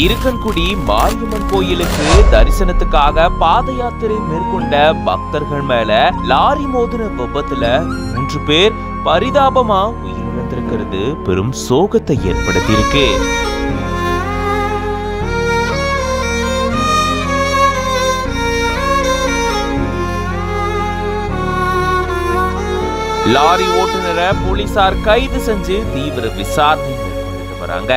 இருக்கன்குடி மாரியம்மன் கோயிலுக்கு தரிசனத்துக்காக பாத யாத்திரை மேற்கொண்ட பக்தர்கள் மேல லாரி மோதின விபத்துல 3 பேர் பரிதாபமா உயிரிழந்திருக்கிறது பெரும் சோகத்தை ஏற்படுத்தியிருக்கு. லாரி ஓட்டுநரை போலீசார் கைது செஞ்சு தீவிர விசாரணை மேற்கொண்டு வராங்க.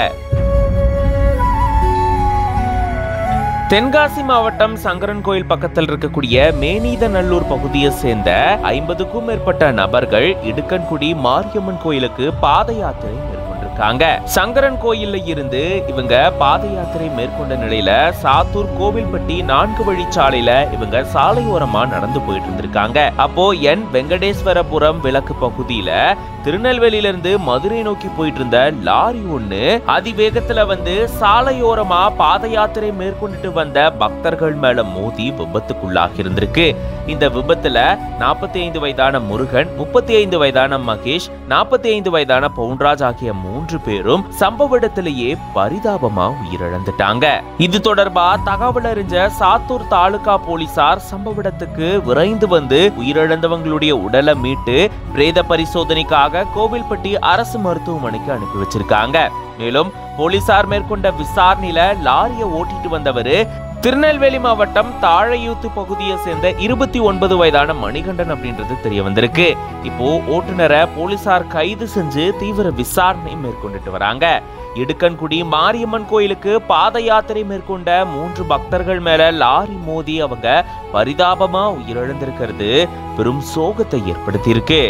தென்காசி மாவட்டம் சங்கரன் கோயில் பக்கத்தில் இருக்கக்கூடிய மேனீதநல்லூர் பகுதியை சேர்ந்த 50க்கும் மேற்பட்ட நபர்கள் இடுக்கன்குடி மாரியம்மன் கோயிலுக்கு பாத யாத்திரை மேற்கொண்டிருக்காங்க. சங்கரன் கோயில்ல இருந்து இவங்க பாத யாத்திரை மேற்கொண்ட நிலையில சாத்தூர் கோவில்பட்டி 4 வழிச்சாலையில இவங்க சாலையோரமா நடந்து போயிட்டு இருந்திருக்காங்க. அப்போ என் வெங்கடேஸ்வரபுரம் விளக்கு பகுதியில திருநெல்வேலியிலிருந்து மதுரை நோக்கி போயிட்டு இருந்த லாரி ஒண்ணு அதிவேகத்துல வந்து சாலையோரமா பாத யாத்திரை மேற்கொண்டுட்டு வந்த பக்தர்கள் மேல மோதி விபத்துக்குள்ளாகி இருந்திருக்கு. இந்த விபத்துல 45 வயதான முருகன், 35 வயதான மகேஷ், 45 வயதான பவுன்ராஜ் ஆகிய 3 பேரும் சம்பவ இடத்திலேயே பரிதாபமா உயிரிழந்துட்டாங்க. இது தொடர்பா தகவல் அறிஞ்ச சாத்தூர் தாலுகா போலீசார் சம்பவ இடத்துக்கு விரைந்து வந்து உயிரிழந்தவங்களுடைய உடலை மீட்டு பிரேத பரிசோதனைக்காக கோவில்பட்டி அரசு மருத்துவமனைக்கு அனுப்பி வச்சிருக்காங்க. மேலும் போலீசார் மேற்கொண்ட விசாரணையில லாரியை ஓட்டிட்டு வந்தவரு திருநெல்வேலி மாவட்டம் தாழையூத்து பகுதியை சேர்ந்த 29 வயதான மணிகண்டன் அப்படின்றது தெரிய வந்திருக்கு. இப்போ ஓட்டுநரை போலீசார் கைது செஞ்சு தீவிர விசாரணை மேற்கொண்டுட்டு வராங்க. இடுக்கன்குடி மாரியம்மன் கோயிலுக்கு பாத யாத்திரை மேற்கொண்ட 3 பக்தர்கள் மேல லாரி மோதி அவங்க பரிதாபமா உயிரிழந்திருக்கிறது பெரும் சோகத்தை ஏற்படுத்தியிருக்கு.